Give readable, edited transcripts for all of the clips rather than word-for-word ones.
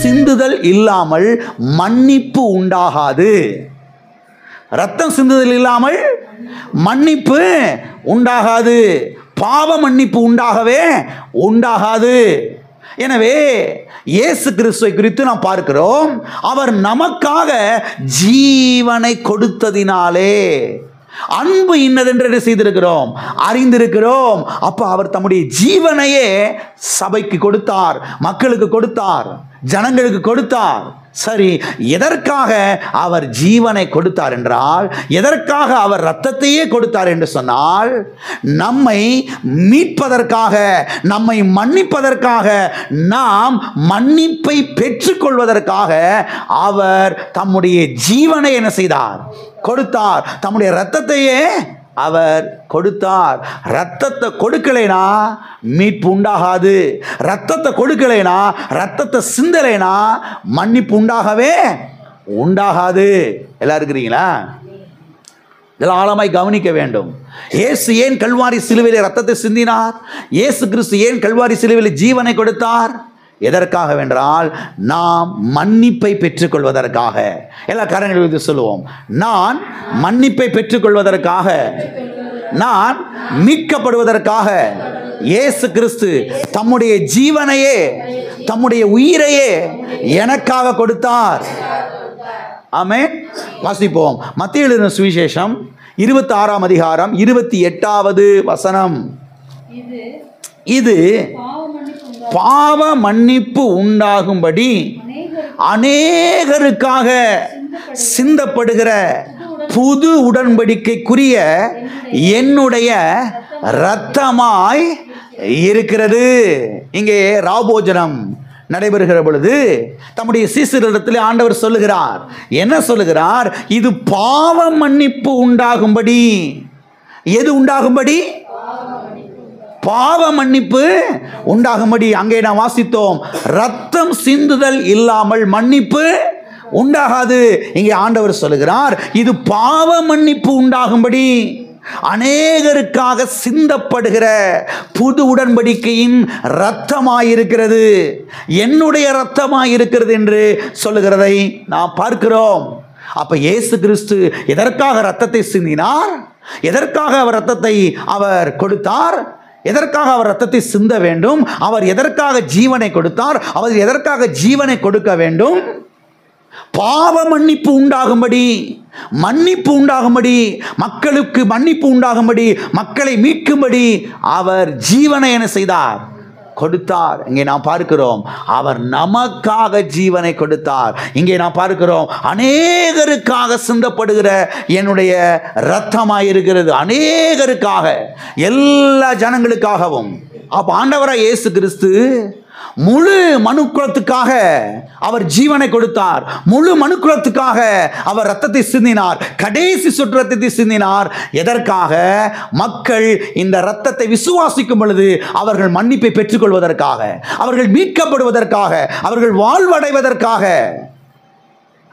சிந்துதல் இல்லாமல் மன்னிப்பு உண்டாகாது. ரத்தம் சிந்துதல் இல்லாமல் மன்னிப்பு உண்டாகாது. பாவ மன்னிப்பு உண்டாகவே உண்டாகாது. எனவே இயேசு கிறிஸ்துவை குறித்து நாம் பார்க்கிறோம், அவர் நமக்காக ஜீவனை கொடுத்ததினாலே அன்பு இன்னதென்று செய்திருக்கிறோம், அறிந்திருக்கிறோம். அப்ப அவர் தம்முடைய ஜீவனையே சபைக்கு கொடுத்தார், மக்களுக்கு கொடுத்தார், ஜனங்களுக்கு கொடுத்தார். சரி, எதற்காக அவர் ஜீவனை கொடுத்தார் என்றால், எதற்காக அவர் இரத்தத்தையே கொடுத்தார் என்று சொன்னால், நம்மை மீட்பதற்காக, நம்மை மன்னிப்பதற்காக, நாம் மன்னிப்பை பெற்றுக்கொள்வதற்காக அவர் தம்முடைய ஜீவனை என்ன செய்தார்? கொடுத்தார். தம்முடைய இரத்தத்தையே அவர் கொடுத்தார். இரத்தத்தை கொடுக்கலைனா மீட்பு உண்டாகாது. இரத்தத்தை கொடுக்கலைனா, இரத்தத்தை சிந்தலைனா மன்னிப்பு உண்டாகவே உண்டாகாது. எல்லாம் இருக்கிறீங்களா? இதெல்லாம் ஆழமாய் கவனிக்க வேண்டும். இயேசு ஏன் கல்வாரி சிலுவையில் இரத்தத்தை சிந்தினார்? இயேசு கிறிஸ்து ஏன் கல்வாரி சிலுவையில் ஜீவனை கொடுத்தார்? எதற்காக வென்றால், நாம் மன்னிப்பை பெற்றுக்கொள்வதற்காக. எல்லா காரணங்களும் இது சொல்லுவோம். நான் மன்னிப்பை பெற்றுக்கொள்வதற்காக, நான் மீட்கப்படுவதற்காக இயேசு கிறிஸ்து தம்முடைய ஜீவனையே, தம்முடைய உயிரையே எனக்காக கொடுத்தார். ஆமென். வாசிப்போம். மத்தேயு எழுதின சுவிசேஷம் 26ஆம் அதிகாரம் 28வது வசனம். இது பாவ மன்னிப்பு உண்டாகும்படி அநேகருக்காக சிந்தப்படுகிற புது உடன்படிக்கைக்குரிய என்னுடைய இரத்தமாய் இருக்கிறது. இங்கே ராபோஜனம் நடைபெறுகிற பொழுது தம்முடைய சீசரிடத்தில் ஆண்டவர் சொல்லுகிறார். என்ன சொல்லுகிறார்? இது பாவ மன்னிப்பு உண்டாகும்படி. எது உண்டாகும்படி? பாவ மன்னிப்பு உண்டாகும்படி. அங்கே நாம் வாசித்தோம், ரத்தம் சிந்துதல் இல்லாமல் மன்னிப்பு உண்டாகாது. இங்கே ஆண்டவர் சொல்லுகிறார், இது பாவ மன்னிப்பு உண்டாகும்படி அநேகருக்காக சிந்தப்படுகிற புது உடன்படிக்கையின் இரத்தமாயிருக்கிறது, என்னுடைய இரத்தமாயிருக்கிறது என்று சொல்லுகிறதை நாம் பார்க்கிறோம். அப்ப இயேசு கிறிஸ்து எதற்காக இரத்தத்தை சிந்தினார்? எதற்காக அவர் இரத்தத்தை அவர் கொடுத்தார்? எதற்காக அவர் இரத்தத்தை சிந்த வேண்டும்? அவர் எதற்காக ஜீவனை கொடுத்தார்? அவர் எதற்காக ஜீவனை கொடுக்க வேண்டும்? பாவ மன்னிப்பு உண்டாகும்படி, மன்னிப்பு உண்டாகும்படி, மக்களுக்கு மன்னிப்பு உண்டாகும்படி, மக்களை மீட்கும்படி அவர் ஜீவனை என்ன செய்தார்? கொடுத்தார். இங்கே நாம் பார்க்கிறோம், அவர் நமக்காக ஜீவனை கொடுத்தார். இங்கே நாம் பார்க்கிறோம், அநேகருக்காக சிந்தப்படுகிற என்னுடைய இரத்தமாயிருக்கிறது. அநேகருக்காக, எல்லா ஜனங்களுக்காகவும். அப்ப ஆண்டவராய் இயேசு கிறிஸ்து முழு மனுக்குலத்துக்காக அவர் ஜீவனை கொடுத்தார். முழு மனுக்குலத்துக்காக அவர் இரத்தத்தை சிந்தினார். கடைசி சொட்டு இரத்தத்தை சிந்தினார். எதற்காக? மக்கள் இந்த இரத்தத்தை விசுவாசிக்கும் பொழுது அவர்கள் மன்னிப்பை பெற்றுக்கொள்வதற்காக, அவர்கள் மீட்கப்படுவதற்காக, அவர்கள் வாழ்வடைவதற்காக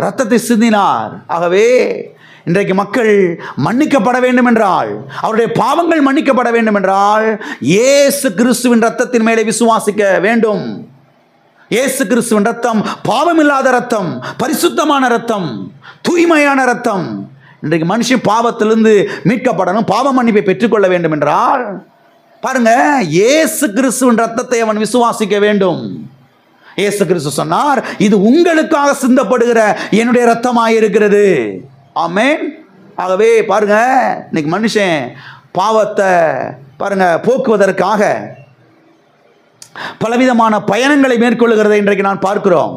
இரத்தத்தை சிந்தினார். ஆகவே இன்றைக்கு மக்கள் மன்னிக்கப்பட வேண்டும் என்றால், அவருடைய பாவங்கள் மன்னிக்கப்பட வேண்டும் என்றால், இயேசு கிறிஸ்துவின் இரத்தத்தின் மேலே விசுவாசிக்க வேண்டும். இயேசு கிறிஸ்துவின் இரத்தம் பாவமில்லாத இரத்தம், பரிசுத்தமான இரத்தம், தூய்மையான இரத்தம். இன்றைக்கு மனுஷன் பாவத்திலிருந்து மீட்கப்படணும், பாவ மன்னிப்பை பெற்றுக்கொள்ள வேண்டும் என்றால், பாருங்க, இயேசு கிறிஸ்துவின் இரத்தத்தை அவன் விசுவாசிக்க வேண்டும். இயேசு கிறிஸ்து சொன்னார், இது உங்களுக்காக சிந்தப்படுகிற என்னுடைய இரத்தமாயிருக்கிறது. ஆமென். ஆகவே பாருங்க, இன்னைக்கு மனுஷன் பாவத்தை பாருங்க போக்குவதற்காக பலவிதமான பயணங்களை மேற்கொள்ளுகிறதை இன்றைக்கு நான் பார்க்கிறோம்.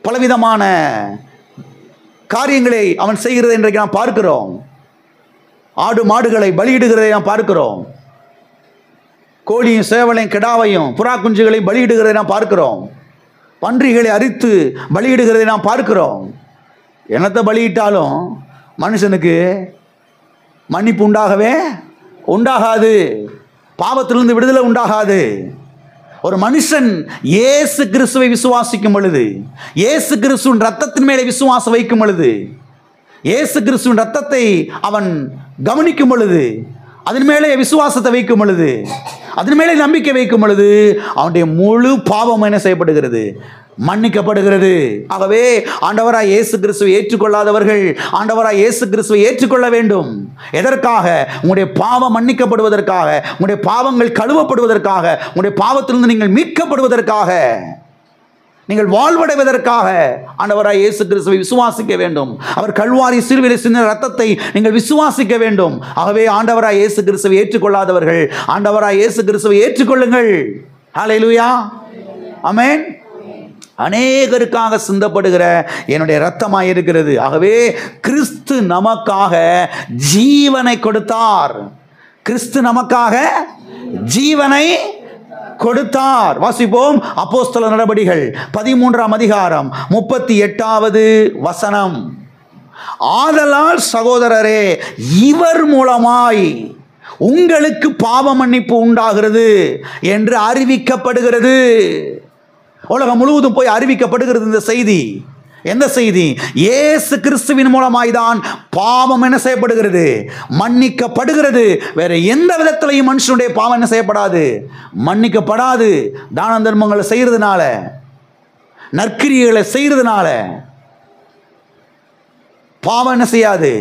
பலவிதமான காரியங்களை அவன் செய்கிறதை இன்றைக்கு நாம் பார்க்கிறோம். ஆடு மாடுகளை பலியிடுகிறதை நாம் பார்க்கிறோம். கோழியும் சேவலையும் கிடாவையும் புறா குஞ்சுகளையும் பலியிடுகிறதை நாம் பார்க்கிறோம். பன்றிகளை அரித்து பலியிடுகிறதை நாம் பார்க்கிறோம். என்னத்தை பலியிட்டாலும் மனுஷனுக்கு மன்னிப்பு உண்டாகவே உண்டாகாது. பாவத்திலிருந்து விடுதலை உண்டாகாது. ஒரு மனுஷன் இயேசு கிறிஸ்துவை விசுவாசிக்கும் பொழுது, இயேசு கிறிஸ்துவின் இரத்தத்தின் மேலே விசுவாசம் வைக்கும் பொழுது, இயேசு கிறிஸ்துவின் இரத்தத்தை அவன் கவனிக்கும் பொழுது, அதன் மேலே விசுவாசத்தை வைக்கும் பொழுது, அதன் மேலே நம்பிக்கை வைக்கும் பொழுது, அவனுடைய முழு பாவம் என்ன செய்யப்படுகிறது? மன்னிக்கப்படுகிறது. ஆகவே ஆண்டவராய் இயேசு கிறிஸ்துவை ஏற்றுக்கொள்ளாதவர்கள் ஆண்டவராய் இயேசு கிறிஸ்துவை ஏற்றுக்கொள்ள வேண்டும். எதற்காக? உங்களுடைய பாவம் மன்னிக்கப்படுவதற்காக, உங்களுடைய பாவங்கள் கழுவப்படுவதற்காக, உங்களுடைய பாவத்திலிருந்து நீங்கள் மீட்கப்படுவதற்காக, நீங்கள் வாழ்வடைவதற்காக ஆண்டவராய் இயேசு கிறிஸ்துவை விசுவாசிக்க வேண்டும். அவர் கல்வாரி சிலுவையிலே சிந்தின இரத்தத்தை நீங்கள் விசுவாசிக்க வேண்டும். ஆகவே ஆண்டவராய் இயேசு கிறிஸ்துவை ஏற்றுக்கொள்ளாதவர்கள் ஆண்டவராய் இயேசு கிறிஸ்துவை ஏற்றுக்கொள்ளுங்கள். ஹல்லேலூயா, ஆமென். அநேகருக்காக சிந்தப்படுகிற என்னுடைய இரத்தமாய் இருக்கிறது. ஆகவே கிறிஸ்து நமக்காக ஜீவனை கொடுத்தார். கிறிஸ்து நமக்காக ஜீவனை கொடுத்தார். வாசிப்போம் அப்போஸ்தலர் நடபடிகள் 13ஆம் அதிகாரம் 38வது வசனம். ஆதலால் சகோதரரே, இவர் மூலமாய் உங்களுக்கு பாவ மன்னிப்பு உண்டாகிறது என்று அறிவிக்கப்படுகிறது. உலகம் முழுவதும் போய் அறிவிக்கப்படுகிறது இந்த செய்தி. எந்த செய்தி? இயேசு கிறிஸ்துவின் மூலமாய் தான் பாவம் என்ன செய்யப்படுகிறது? மன்னிக்கப்படுகிறது. வேற எந்த விதத்திலையும் மனுஷனுடைய பாவம் என்ன செய்யப்படாது? மன்னிக்கப்படாது. தான தர்மங்களை செய்யறதுனால, நற்கிரியைகளை செய்யறதுனால பாவம் என்ன செய்யாது?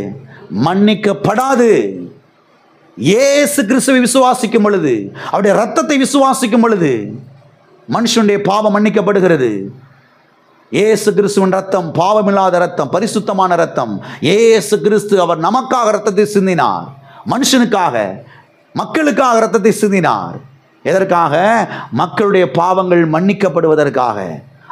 மன்னிக்கப்படாது. இயேசு கிறிஸ்துவை விசுவாசிக்கும் பொழுது, அவருடைய இரத்தத்தை விசுவாசிக்கும் பொழுது மனுஷனுடைய பாவம் மன்னிக்கப்படுகிறது. இயேசு கிறிஸ்துவின் ரத்தம் பாவமில்லாத ரத்தம், பரிசுத்தமான ரத்தம். இயேசு கிறிஸ்து அவர் நமக்காக ரத்தத்தை சிந்தினார். மனுஷனுக்காக, மக்களுக்காக ரத்தத்தை சிந்தினார். எதற்காக? மக்களுடைய பாவங்கள் மன்னிக்கப்படுவதற்காக.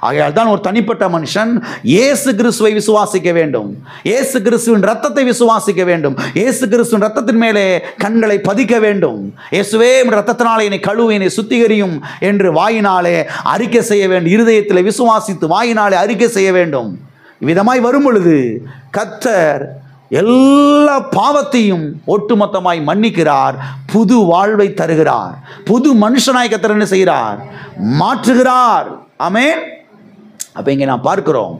ஆகையால் தான் ஒரு தனிப்பட்ட மனுஷன் இயேசு கிறிஸ்துவை விசுவாசிக்க வேண்டும். இயேசு கிறிஸ்துவின் ரத்தத்தை விசுவாசிக்க வேண்டும். இயேசு கிறிஸ்துவின் ரத்தத்தின் மேலே கண்களை பதிக்க வேண்டும். இயேசுவே ரத்தத்தினாலே என்னை கழுவு, என்னை சுத்திகரியும் என்று வாயினாலே அறிக்கை செய்ய வேண்டும். இருதயத்தில் விசுவாசித்து வாயினாலே அறிக்கை செய்ய வேண்டும். விதமாய் வரும் பொழுது கர்த்தர் எல்லா பாவத்தையும் ஒட்டுமொத்தமாய் மன்னிக்கிறார். புது வாழ்வை தருகிறார். புது மனுஷனாய் கர்த்தர் என்ன செய்கிறார்? மாற்றுகிறார். ஆமென். அப்ப இங்கே நாம் பார்க்கிறோம்,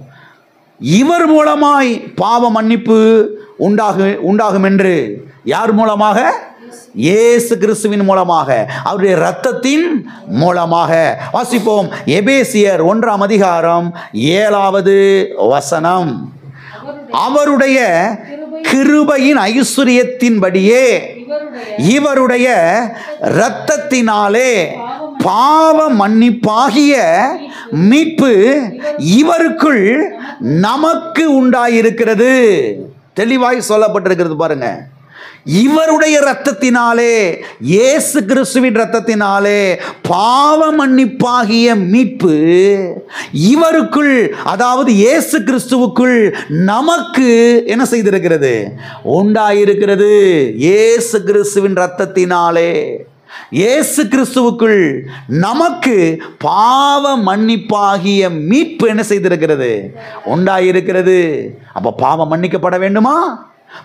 இவர் மூலமாய் பாவ மன்னிப்பு உண்டாகும் என்று. யார் மூலமாக? இயேசு கிறிஸ்துவின் மூலமாக, அவருடைய இரத்தத்தின் மூலமாக. வாசிப்போம் எபேசியர் 1ஆம் அதிகாரம் 7வது வசனம். அவருடைய கிருபையின் ஐஸ்வரியத்தின்படியே இவருடைய இரத்தத்தினாலே பாவ மன்னிப்பாகிய மீட்பு இவருக்குள் நமக்கு உண்டாயிருக்கிறது. தெளிவாய் சொல்லப்பட்டிருக்கிறது பாருங்க. இவருடைய இரத்தத்தினாலே, இயேசு கிறிஸ்துவின் இரத்தத்தினாலே பாவ மன்னிப்பாகிய மீட்பு இவருக்குள், அதாவது இயேசு கிறிஸ்துவுக்குள் நமக்கு என்ன செய்திருக்கிறது? உண்டாயிருக்கிறது. இயேசு கிறிஸ்துவின் இரத்தத்தினாலே, இயேசு கிறிஸ்துவுக்குள் நமக்கு பாவ மன்னிப்பாகிய மீட்பு என்ன செய்திருக்கிறது? உண்டாயிருக்கிறது. அப்ப பாவம் மன்னிக்கப்பட வேண்டுமா?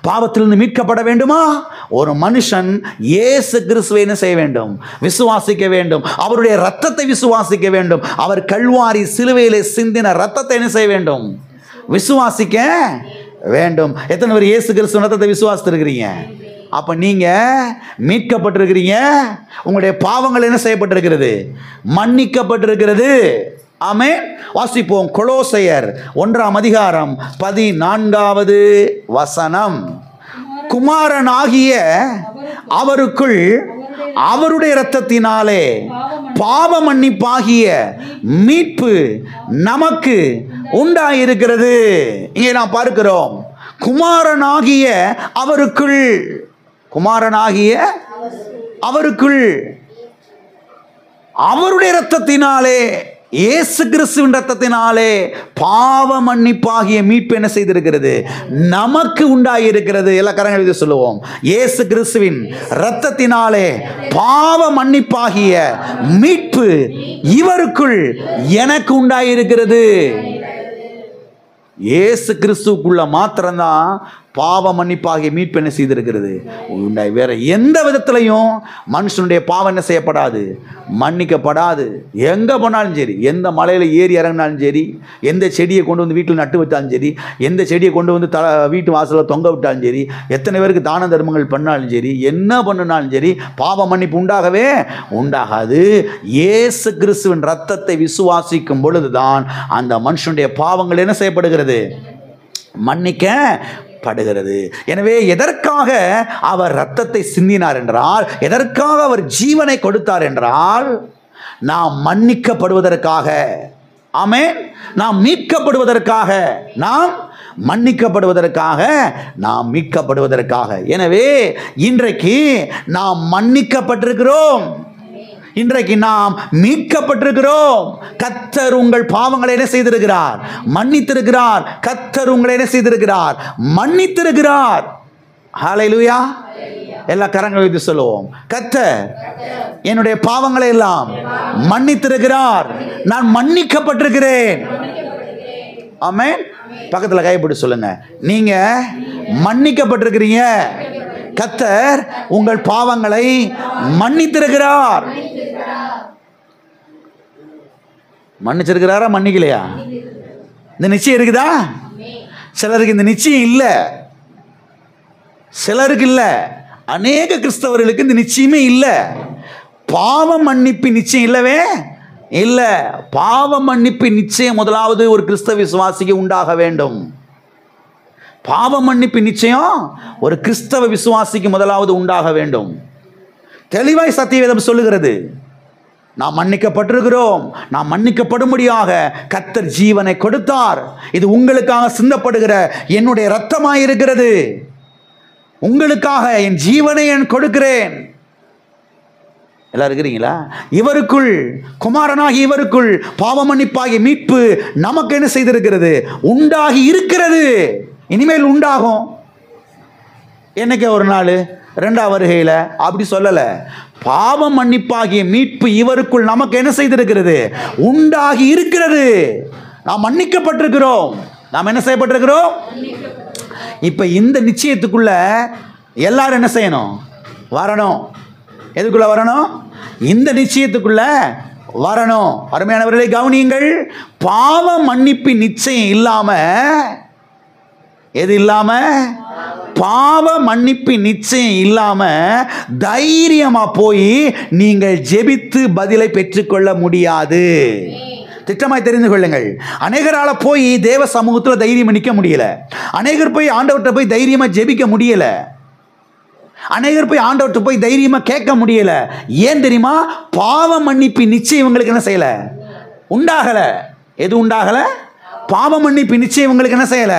பாவத்திலிருந்து மீட்கப்பட வேண்டுமா? ஒரு மனுஷன் இயேசு கிறிஸ்துவை என்ன செய்ய வேண்டும்? விசுவாசிக்க வேண்டும். அவருடைய இரத்தத்தை விசுவாசிக்க வேண்டும். அவர் கல்வாரி சிலுவையிலே சிந்தின இரத்தத்தை என்ன செய்ய வேண்டும்? விசுவாசிக்க வேண்டும். எத்தனை பேர் இயேசு கிறிஸ்து இரத்தத்தை விசுவாசித்திருக்கிறீங்க? அப்ப நீங்க மீட்கப்பட்டிருக்கிறீங்க. உங்களுடைய பாவங்கள் என்ன செய்யப்பட்டிருக்கிறது? மன்னிக்கப்பட்டிருக்கிறது. ஆமென். வாசிப்போம் கொலோசையர் 1ஆம் அதிகாரம் 14வது வசனம். குமாரனாகிய அவருக்குள் அவருடைய இரத்தத்தினாலே பாவ மன்னிப்பாகிய மீட்பு நமக்கு உண்டாயிருக்கிறது. இங்கே நாம் பார்க்கிறோம், குமாரனாகிய அவருக்குள், குமாரனாகிய அவருக்குள் அவருடைய இரத்தத்தினாலே, இயேசு கிறிஸ்துவின் இரத்தத்தினாலே பாவ மன்னிப்பாகிய மீட்பு என்ன செய்திருக்கிறது? நமக்கு உண்டாயிருக்கிறது. எல்லா கரங்களை சொல்லுவோம். இயேசு கிறிஸ்துவின் இரத்தத்தினாலே பாவ மன்னிப்பாகிய மீட்பு இவருக்குள் எனக்கு உண்டாயிருக்கிறது. இயேசு கிறிஸ்துவுக்குள்ள மாத்திரம்தான் பாவ மன்னிப்பாகிய மீட்பு என்ன செய்திருக்கிறது. வேற எந்த விதத்திலையும் மனுஷனுடைய பாவம் என்ன செய்யப்படாது, மன்னிக்கப்படாது. எங்கே போனாலும் சரி, எந்த மலையில் ஏறி இறங்கினாலும் சரி, எந்த செடியை கொண்டு வந்து வீட்டில் நட்டு வச்சாலும் சரி, எந்த செடியை கொண்டு வந்து வீட்டு வாசலில் தொங்க விட்டாலும் சரி, எத்தனை பேருக்கு தான தர்மங்கள் பண்ணாலும் சரி, என்ன பண்ணினாலும் சரி, பாவ மன்னிப்பு உண்டாகவே உண்டாகாது. இயேசு கிறிஸ்துவின் இரத்தத்தை விசுவாசிக்கும் பொழுதுதான் அந்த மனுஷனுடைய பாவங்கள் என்ன செய்யப்படுகிறது, மன்னிக்கப்படுகிறது. எனவே எதற்காக அவர் இரத்தத்தை சிந்தினார் என்றால், எதற்காக அவர் ஜீவனை கொடுத்தார் என்றால், நாம் மன்னிக்கப்படுவதற்காக. ஆமென். நாம் மீட்கப்படுவதற்காக, நாம் மன்னிக்கப்படுவதற்காக, நாம் மீட்கப்படுவதற்காக. எனவே இன்றைக்கு நாம் மன்னிக்கப்பட்டிருக்கிறோம், இன்றைக்கு நாம் மீட்கப்பட்டிருக்கிறோம். கர்த்தர் உங்கள் பாவங்களை என்ன செய்திருக்கிறார், மன்னித்திருக்கிறார். கர்த்தர் உங்களை என்ன செய்திருக்கிறார், மன்னித்திருக்கிறார். ஹல்லேலூயா. எல்லா கரங்களை வைத்து சொல்லுவோம், கர்த்தர் என்னுடைய பாவங்களை எல்லாம் மன்னித்திருக்கிறார், நான் மன்னிக்கப்பட்டிருக்கிறேன். ஆமென். பக்கத்துல கைப்பிடி சொல்லுங்க, நீங்க மன்னிக்கப்பட்டிருக்கிறீங்க. கர்த்தர் உங்கள் பாவங்களை மன்னித்திருக்கிறார். மன்னிச்சிருக்கிறாரா, மன்னிக்கலையா? இந்த நிச்சயம் இருக்குதா? சிலருக்கு இந்த நிச்சயம் இல்லை, சிலருக்கு இல்லை. அநேக கிறிஸ்தவர்களுக்கு இந்த நிச்சயமே இல்லை. பாவ மன்னிப்பு நிச்சயம் இல்லவே இல்லை. பாவ மன்னிப்பு நிச்சயம் முதலாவது ஒரு கிறிஸ்தவ விசுவாசிக்கு உண்டாக வேண்டும். பாவ மன்னிப்பு நிச்சயம் ஒரு கிறிஸ்தவ விசுவாசிக்கு முதலாவது உண்டாக வேண்டும். தெளிவாய் சத்தியவேதம் சொல்லுகிறது, நாம் மன்னிக்கப்பட்டிருக்கிறோம். நாம் மன்னிக்கப்படும்படியாக கர்த்தர் ஜீவனை கொடுத்தார். இது உங்களுக்காக சிந்தப்படுகிற என்னுடைய இரத்தமாயிருக்கிறது. உங்களுக்காக என் ஜீவனை நான் கொடுக்கிறேன். எல்லாம் இருக்கிறீங்களா? இவருக்குள், குமாரனாகி இவருக்குள் பாவ மன்னிப்பாகிய மீட்பு நமக்கு என்ன செய்திருக்கிறது, உண்டாகி இருக்கிறது. இனிமேல் உண்டாகும். என்னைக்கு ஒரு நாள், ரெண்டாம் வருகையில் அப்படி சொல்லலை. பாவ மன்னிப்பாகிய மீட்பு இவருக்குள் நமக்கு என்ன செய்திருக்கிறது, உண்டாகி இருக்கிறது. நாம் மன்னிக்கப்பட்டிருக்கிறோம். நாம் என்ன செய்யப்பட்டிருக்கிறோம்? இப்போ இந்த நிச்சயத்துக்குள்ள எல்லாரும் என்ன செய்யணும், வரணும். எதுக்குள்ள வரணும்? இந்த நிச்சயத்துக்குள்ள வரணும். அருமையானவர்களை கவனியுங்கள். பாவ மன்னிப்பு நிச்சயம் இல்லாம, எது இல்லாம, பாவ மன்னிப்பு நிச்சயம் இல்லாம தைரியமா போய் நீங்கள் ஜெபித்து பதிலை பெற்றுக்கொள்ள முடியாது. திட்டமாய் தெரிந்து கொள்ளுங்கள். அநேகரால போய் தேவ சமூகத்தில் தைரியம் நிற்க முடியல. அநேகர் போய் ஆண்டவர்கிட்ட போய் தைரியமா ஜெபிக்க முடியல. அநேகர் போய் ஆண்டவர்கிட்ட போய் தைரியமா கேட்க முடியல. ஏன் தெரியுமா? பாவ மன்னிப்பு நிச்சயம் இவங்களுக்கு என்ன செய்யல, உண்டாகல. எது உண்டாகல? பாவ மன்னிப்பு நிச்சயம் இவங்களுக்கு என்ன செய்யல,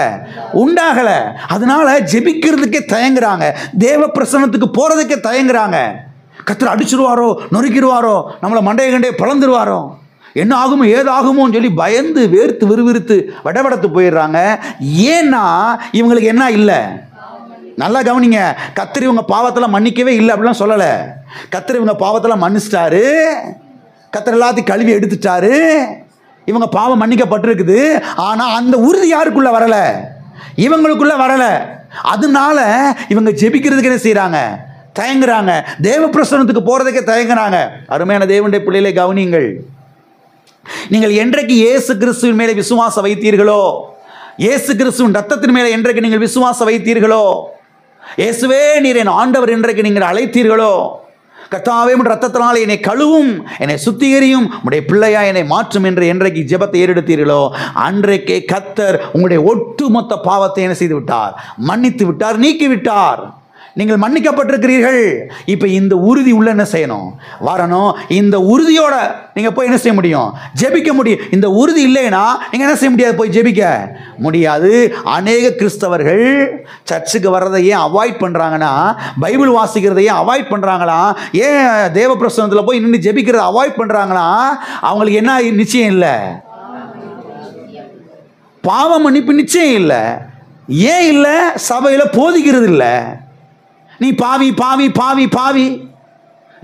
உண்டாகல. அதனால ஜெபிக்கிறதுக்கே தயங்குறாங்க, தேவ பிரசன்னத்துக்கு போறதுக்கே தயங்குறாங்க. கர்த்தர் அடிச்சிருவாரோ, நொறுக்கிடுவாரோ, நம்மளை மண்டைய கண்டைய பிளந்துருவாரோ, என்ன ஆகுமோ ஏதாகுமோன்னு சொல்லி பயந்து வேர்த்து விறுவிறுத்து வடவடத்து போயிடுறாங்க. ஏன்னா இவங்களுக்கு என்ன இல்லை, நல்லா கவனிங்க. கர்த்தர் இவங்க பாவத்தில் மன்னிக்கவே இல்லை அப்படிலாம் சொல்லலை. கர்த்தர் இவங்க பாவத்தில் மன்னிச்சிட்டாரு. கர்த்தர் எல்லாத்தையும் கழுவி எடுத்துட்டாரு. இவங்க பாவம் மன்னிக்கப்பட்டிருக்குது. ஆனால் அந்த உறுதி யாருக்குள்ள வரலை, இவங்களுக்குள்ள வரலை. அதனால இவங்க ஜெபிக்கிறதுக்கு என்ன செய்கிறாங்க, தயங்குறாங்க. தேவ பிரசன்னத்துக்கு போகிறதுக்கே தயங்குறாங்க. அருமையான தேவனுடைய பிள்ளைகளை கவனியுங்கள். நீங்கள் என்றைக்கு இயேசு கிறிஸ்துவின் மேலே விசுவாசம் வைத்தீர்களோ, இயேசு கிறிஸ்துவின் ரத்தத்தின் மேலே என்றைக்கு நீங்கள் விசுவாசம் வைத்தீர்களோ, இயேசுவே நீர் என் ஆண்டவர் என்றைக்கு நீங்கள் அழைத்தீர்களோ, கர்த்தாவே உம்முடைய ரத்தத்தினால் என்னை கழுவும், என்னை சுத்திகரியும், உம்முடைய பிள்ளையா என்னை மாற்றும் என்று என்றைக்கு ஜெபத்தை ஏறெடுத்தீர்களோ, அன்றைக்கே கர்த்தர் உங்களுடைய ஒட்டுமொத்த பாவத்தை என்ன செய்து விட்டார், மன்னித்து விட்டார், நீக்கி விட்டார். நீங்கள் மன்னிக்கப்பட்டிருக்கிறீர்கள். இப்போ இந்த உறுதி உள்ள என்ன செய்யணும், வரணும். இந்த உறுதியோட நீங்கள் போய் என்ன செய்ய முடியும், ஜெபிக்க முடியும். இந்த உறுதி இல்லைன்னா நீங்கள் என்ன செய்ய முடியாது, போய் ஜெபிக்க முடியாது. அநேக கிறிஸ்தவர்கள் சர்ச்சுக்கு வர்றதை ஏன் அவாய்ட் பண்ணுறாங்கன்னா, பைபிள் வாசிக்கிறதையே அவாய்ட் பண்ணுறாங்களா, ஏன் தேவ பிரசன்னத்தில் போய் நின்று ஜெபிக்கிறத அவாய்ட் பண்ணுறாங்களா, அவங்களுக்கு என்ன நிச்சயம் இல்லை, பாவ மன்னிப்பு நிச்சயம் இல்லை. ஏன் இல்லை? சபையில் போதிக்கிறது இல்லை. நீ பாவி பாவி பாவி பாவி,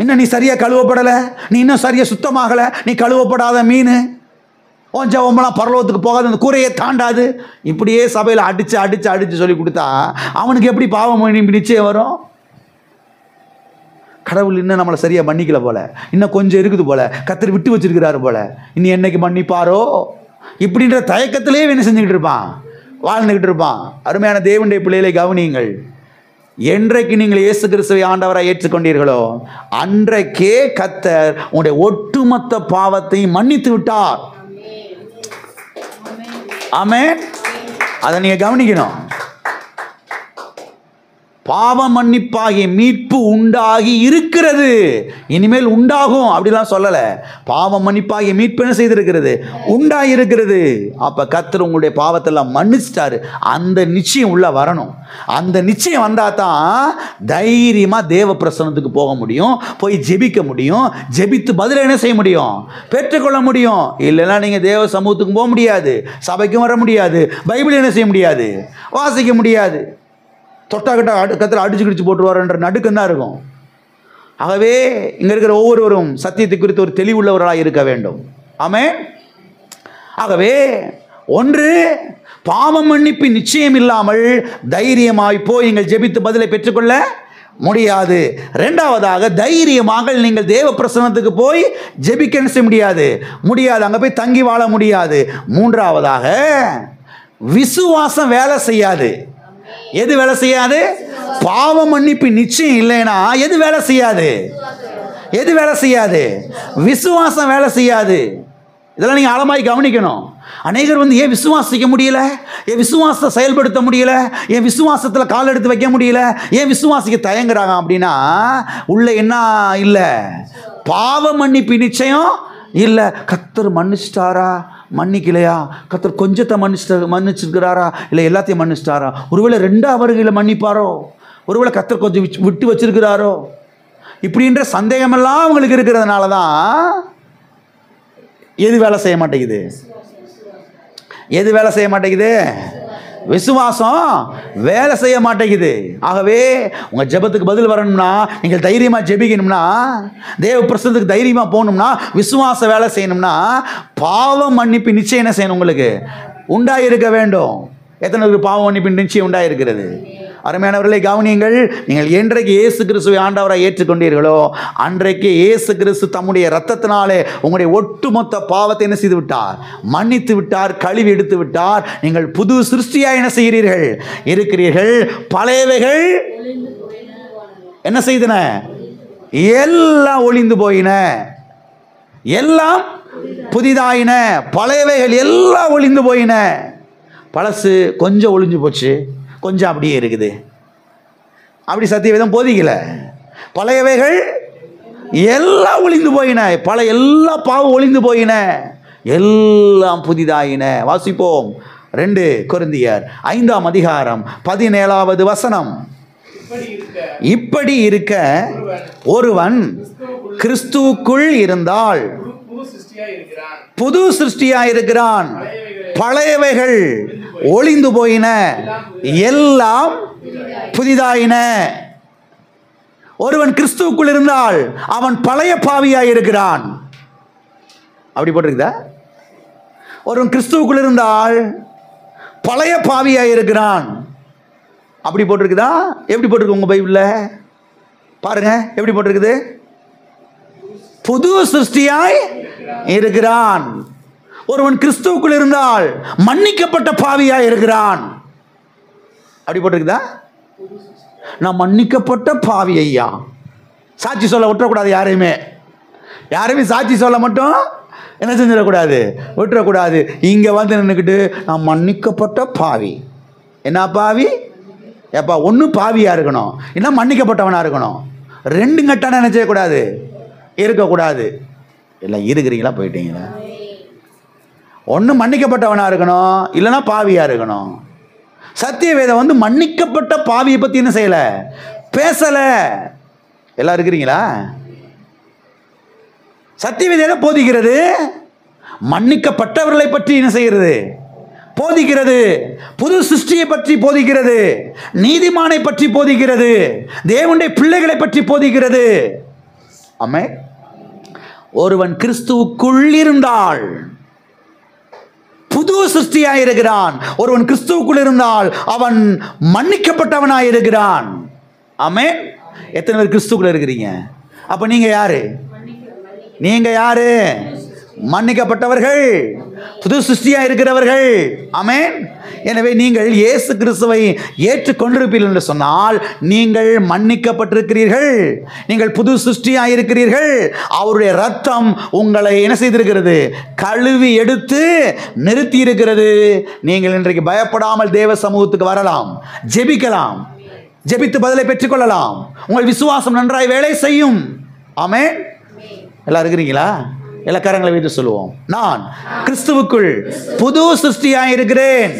இன்னும் நீ சரியாக கழுவப்படலை, நீ இன்னும் சரியாக சுத்தமாகலை, நீ கழுவப்படாத மீன், உன் ஜெபமெல்லாம் பரலோகத்துக்கு போகாது, அந்த கூரையை தாண்டாது. இப்படியே சபையில் அடித்து அடித்து அடித்து சொல்லி கொடுத்தா அவனுக்கு எப்படி பாவம் நிச்சயம் வரும்? கடவுள் இன்னும் நம்மளை சரியாக மன்னிக்கல போல, இன்னும் கொஞ்சம் இருக்குது போல, கர்த்தர் விட்டு வச்சிருக்கிறாரு போல, இன்னும் என்னைக்கு மன்னிப்பாரோ இப்படின்ற தயக்கத்திலே என்ன செஞ்சுக்கிட்டு இருப்பான், வாழ்ந்துக்கிட்டு இருப்பான். அருமையான தேவனுடைய பிள்ளைகளை கவனியுங்கள். என்றைக்கு நீங்கள் இயேசு கிறிஸ்துவை ஆண்டவராக ஏற்றுக்கொண்டீர்களோ அன்றைக்கே கர்த்தர் உங்களுடைய ஒட்டுமொத்த பாவத்தை மன்னித்து விட்டார். ஆமென். அதை நீங்க கவனிக்கணும். பாவ மன்னிப்பாகிய மீட்பு உண்டாகி இருக்கிறது, இனிமேல் உண்டாகும் அப்படிலாம் சொல்லல. பாவ மன்னிப்பாகிய மீட்பு என்ன செய்திருக்கிறது, உண்டாகி இருக்கிறது. அப்ப கர்த்தர் உங்களுடைய பாவத்தெல்லாம் மன்னிச்சிட்டாரு. அந்த நிச்சயம் உள்ள வரணும். அந்த நிச்சயம் வந்தா தான் தைரியமா தேவ பிரசன்னத்துக்கு போக முடியும், போய் ஜெபிக்க முடியும், ஜெபித்து பதில் என்ன செய்ய முடியும், பெற்றுக்கொள்ள முடியும். இல்லைன்னா நீங்க தேவ சமூகத்துக்கு போக முடியாது, சபைக்கும் வர முடியாது, பைபிள் என்ன செய்ய முடியாது, வாசிக்க முடியாது. தொட்டா கிட்ட கத்தில் அடிச்சு கிடிச்சு போட்டுருவாருன்ற நடுக்கம் தான் இருக்கும். ஆகவே இங்கே இருக்கிற ஒவ்வொருவரும் சத்தியத்தை குறித்து ஒரு தெளிவுள்ளவர்களாக இருக்க வேண்டும். ஆமென். ஆகவே ஒன்று, பாவ மன்னிப்பு நிச்சயம் இல்லாமல் தைரியமாய் போய் நீங்கள் ஜெபித்து பதிலை பெற்றுக்கொள்ள முடியாது. இரண்டாவதாக, தைரியமாக நீங்கள் தேவ பிரசன்னத்துக்கு போய் ஜெபிக்க செய்ய முடியாது, அங்கே போய் தங்கி வாழ முடியாது. மூன்றாவதாக, விசுவாசம் வேலை செய்யாது. எது வேலை செய்யாது? பாவ மன்னிப்பு நிச்சயம் இல்லைன்னா எது வேலை செய்யாது? எது வேலை செய்யாது? விசுவாசம் வேலை செய்யாது. இதெல்லாம் நீங்க ஆழமாய் கவனிக்கணும். அநேகர் ஏன் விசுவாசிக்க முடியல, ஏன் விசுவாசத்தை செயல்படுத்த முடியல, ஏன் விசுவாசத்தில் கால் எடுத்து வைக்க முடியல, ஏன் விசுவாசிக்க தயங்குறாங்க அப்படின்னா உள்ள என்ன இல்லை, பாவ மன்னிப்பு நிச்சயம் இல்லை. கர்த்தர் மன்னிச்சிட்டாரா, மன்னிக்கலையா? கர்த்தர் கொஞ்சத்தை மன்னிச்சிருக்கிறாரா, இல்லை எல்லாத்தையும் மன்னிச்சிட்டாரா? ஒருவேளை ரெண்டாவது வருகையில் மன்னிப்பாரோ, ஒருவேளை கர்த்தர் கொஞ்சம் விட்டு வச்சிருக்கிறாரோ, இப்படின்ற சந்தேகமெல்லாம் அவங்களுக்கு இருக்கிறதுனால தான் எது வேலை செய்ய மாட்டேங்குது? எது வேலை செய்ய மாட்டேங்குது? விசுவாசம் வேலை செய்ய மாட்டேங்குது. ஆகவே உங்கள் ஜெபத்துக்கு பதில் வரணும்னா, நீங்கள் தைரியமாக ஜெபிக்கணும்னா, தேவ பிரசன்னத்துக்கு தைரியமாக போகணும்னா, விசுவாசம் வேலை செய்யணும்னா, பாவ மன்னிப்பு நிச்சயம் என்ன செய்யணும், உங்களுக்கு உண்டாயிருக்க வேண்டும். எத்தனை பேருக்கு பாவ மன்னிப்பு நிச்சயம் உண்டாயிருக்கிறது? அருமையானவர்களை கவனியுங்கள். நீங்கள் என்றைக்கு இயேசு கிறிஸ்துவை ஆண்டவராக ஏற்றுக்கொண்டீர்களோ அன்றைக்கு இயேசு கிறிஸ்து தம்முடைய இரத்தத்தினாலே உங்களுடைய ஒட்டுமொத்த பாவத்தை என்ன செய்து விட்டார், மன்னித்து விட்டார், கழுவி எடுத்து விட்டார். நீங்கள் புது சிருஷ்டியாய் என்ன செய்கிறீர்கள், இருக்கிறீர்கள். பழையவைகள் என்ன செய்தன? எல்லாம் ஒளிந்து போயின, எல்லாம் புதிதாயின. பழையவைகள் எல்லாம் ஒளிந்து போயின. பழசு கொஞ்சம் ஒளிஞ்சு போச்சு, கொஞ்சம் அப்படியே இருக்குது. அப்படி சத்தியவேதம் போதிக்கல. பழையவைகள் எல்லாம் ஒளிந்து போயின, பழைய எல்லா பாவம் ஒளிந்து போயின, எல்லாம் புதிதாயின. வாசிப்போம் 2 கொரிந்தியர் 5ஆம் அதிகாரம் 17வது வசனம். இப்படி இருக்க ஒருவன் கிறிஸ்துவுக்குள் இருந்தால் புது சிருஷ்டியாயிருக்கிறான், பழையவைகள் ஒளிந்து போயின, எல்லாம் புதிதாயின. ஒருவன் கிறிஸ்துவுக்குள் இருந்தால் அவன் பழைய பாவியாயிருக்கிறான். அப்படி போட்டிருக்குதா? ஒருவன் கிறிஸ்துவுக்குள் இருந்தால் பழைய பாவியாயிருக்கிறான். அப்படி போட்டிருக்குதா? எப்படி போட்டிருக்கு உங்க பைபிள்ல? பாருங்க எப்படி போட்டிருக்குது. புது சிருஷ்டியாய் இருக்கிறான். ஒருவன் கிறிஸ்துவுக்குள் இருந்தால் மன்னிக்கப்பட்ட பாவியாய் இருக்கிறான். அப்படி போட்டிருக்குதா? நான் மன்னிக்கப்பட்ட பாவி ஐயா. சாட்சி சொல்ல விட்டுறக்கூடாது. யாரையுமே சாட்சி சொல்ல மட்டும் என்ன செஞ்சிடக்கூடாது, விட்டுறக்கூடாது. இங்கே நின்றுக்கிட்டு நான் மன்னிக்கப்பட்ட பாவி. என்ன பாவி? ஏப்பா, ஒன்று பாவியாக இருக்கணும், இல்லை மன்னிக்கப்பட்டவனாக இருக்கணும். 2 கட்டான என்ன செய்யக்கூடாது, இருக்கக்கூடாது. எல்லாம் இருக்கிறீங்களா, போயிட்டீங்களா? ஒன்று மன்னிக்கப்பட்டவனாக இருக்கணும், இல்லைன்னா பாவியாக இருக்கணும். சத்தியவேதம் மன்னிக்கப்பட்ட பாவியை பற்றி என்ன செய்யலை, பேசலை. எல்லாம் இருக்கிறீங்களா? சத்தியவேதம் போதிக்கிறது மன்னிக்கப்பட்டவர்களை பற்றி என்ன செய்கிறது, போதிக்கிறது. புது சிருஷ்டியை பற்றி போதிக்கிறது, நீதிமானை பற்றி போதிக்கிறது, தேவனுடைய பிள்ளைகளை பற்றி போதிக்கிறது. ஆமென். ஒருவன் கிறிஸ்துவுக்குள் இருந்தால் புது சிருஷ்டியாயிருக்கிறான். ஒருவன் கிறிஸ்துவுக்குள் இருந்தால் அவன் மன்னிக்கப்பட்டவனாயிருக்கிறான். ஆமென். எத்தனை பேர் கிறிஸ்துவுக்குள்ள இருக்கிறீங்க? அப்ப நீங்க யாரு? நீங்க யாரு? மன்னிக்கப்பட்டவர்கள், புது சிருஷ்டியா இருக்கிறவர்கள். ஆமென். எனவே நீங்கள் இயேசு கிறிஸ்துவை ஏற்றுக்கொண்டிருப்பீர்கள் என்று சொன்னால் நீங்கள் மன்னிக்கப்பட்டிருக்கிறீர்கள், நீங்கள் புது சிருஷ்டியா இருக்கிறீர்கள். அவருடைய ரத்தம் உங்களை என்ன செய்திருக்கிறது? கழுவி எடுத்து நிறுத்தி இருக்கிறது. நீங்கள் இன்றைக்கு பயப்படாமல் தேவ சமூகத்துக்கு வரலாம், ஜெபிக்கலாம், ஜெபித்து பதிலை பெற்றுக்கொள்ளலாம். உங்கள் விசுவாசம் நன்றாய் வேலை செய்யும். ஆமென். எல்லாம் இருக்கிறீங்களா? எல்லா கரங்களை வைத்து சொல்லுவோம். நான் கிறிஸ்துவுக்குள் புது சிருஷ்டியாய் இருக்கிறேன்.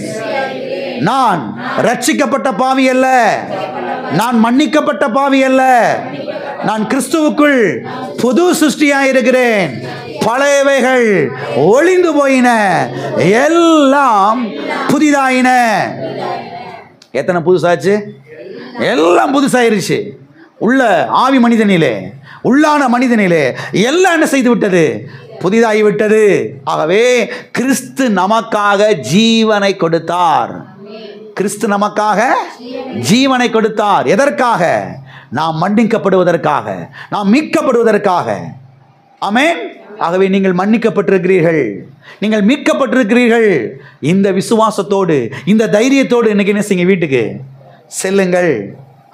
நான் ரட்சிக்கப்பட்ட பாவி அல்ல, நான் மன்னிக்கப்பட்ட பாவி அல்ல, நான் கிறிஸ்துவுக்குள் புது சிருஷ்டியாய் இருக்கிறேன். பழையவைகள் ஒளிந்து போயின, எல்லாம் புதிதாயின. எத்தனை புதுசாச்சு? எல்லாம் புதுசாயிருச்சு. உள்ள ஆவி மனிதனிலே, உள்ளான மனிதனிலே எல்லாம் என்ன செய்து விட்டது? புதிதாகிவிட்டது. ஆகவே கிறிஸ்து நமக்காக ஜீவனை கொடுத்தார். கிறிஸ்து நமக்காக ஜீவனை கொடுத்தார். எதற்காக? நாம் மன்னிக்கப்படுவதற்காக, நாம் மீட்கப்படுவதற்காக. ஆமென். ஆகவே நீங்கள் மன்னிக்கப்பட்டிருக்கிறீர்கள், நீங்கள் மீட்கப்பட்டிருக்கிறீர்கள். இந்த விசுவாசத்தோடு, இந்த தைரியத்தோடு இன்னைக்கு என்ன செய்யுங்க? வீட்டுக்கு செல்லுங்கள்.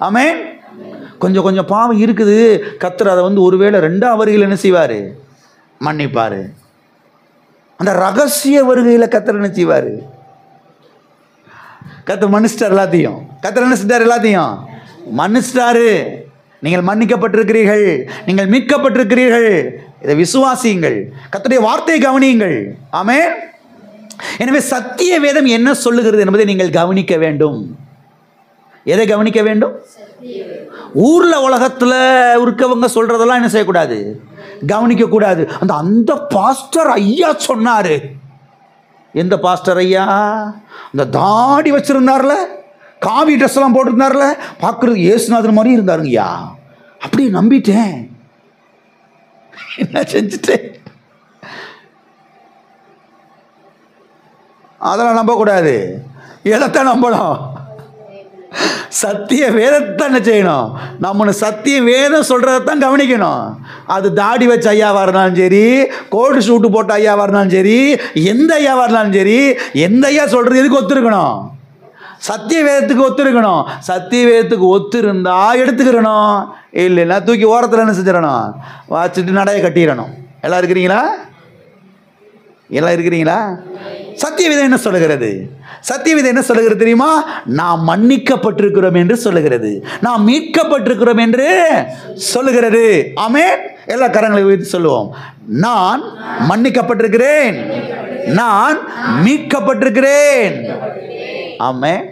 ஆமென். கொஞ்சம் கொஞ்சம் பாவம் இருக்குது, கர்த்தர் அதை ஒருவேளை 2ஆம் வருகையில் என்ன செய்வார்? மன்னிப்பார். அந்த ரகசிய வருகையில் கர்த்தர் என்ன செய்வார்? கர்த்தர் மன்னிச்சிட்டார் எல்லாத்தையும். கர்த்தர் என்ன செஞ்சார்? எல்லாத்தையும் மன்னிச்சிட்டாரு. நீங்கள் மன்னிக்கப்பட்டிருக்கிறீர்கள், நீங்கள் மீட்கப்பட்டிருக்கிறீர்கள். இதை விசுவாசியுங்கள், கர்த்தருடைய வார்த்தையை கவனியுங்கள். ஆமென். எனவே சத்திய வேதம் என்ன சொல்லுகிறது என்பதை நீங்கள் கவனிக்க வேண்டும். எதை கவனிக்க வேண்டும்? ஊர்ல உலகத்துல இருக்கவங்க சொல்றதெல்லாம் என்ன செய்யக்கூடாது? கவனிக்க கூடாது. அந்த பாஸ்டர் ஐயா சொன்னாரு. எந்த பாஸ்டர் ஐயா? அந்த தாடி வச்சிருந்தார்ல, காவி ட்ரெஸ் எல்லாம் போட்டிருந்தார்ல, பார்க்கறது இயேசுநாதர் மாதிரி இருந்தாருங்கய்யா. அப்படியே நம்பிட்டேன். என்ன செஞ்சுட்டேன்? அதெல்லாம் நம்பக்கூடாது. எதைத்தான் நம்பணும்? சத்திய வேதத்தை என்ன செய்யணும்? நம்ம சத்திய வேதம் சொல்றதான் கவனிக்கணும். அது தாடி வச்ச ஐயாவா இருந்தாலும் சரி, கோட் ஷூட்டு போட்ட ஐயாவா இருந்தாலும் சரி, எந்த ஐயாவா இருந்தாலும் சரி, எந்த ஐயா சொல்றது எதுக்கு ஒத்துருக்கணும்? சத்திய வேதத்துக்கு ஒத்துருக்கணும். சத்திய வேதத்துக்கு ஒத்துருந்தா எடுத்துக்கிறணும், இல்லைன்னா தூக்கி ஓரத்தில் என்ன செஞ்சிடணும்? வச்சுட்டு நடைய கட்டிடணும். எல்லாம் இருக்கிறீங்களா? எல்லாம் இருக்கிறீங்களா? சத்தியவேதம் என்ன சொல்லுகிறது? சத்தியவேதம் என்ன சொல்லுகிறது தெரியுமா? நாம் மன்னிக்கப்பட்டிருக்கிறோம் என்று சொல்லுகிறது, நாம் மீட்கப்பட்டிருக்கிறோம் என்று சொல்லுகிறது. ஆமென். எல்லா கரங்களை வைத்து சொல்லுவோம். நான் மன்னிக்கப்பட்டிருக்கிறேன், நான் மீட்கப்பட்டிருக்கிறேன். ஆமென்.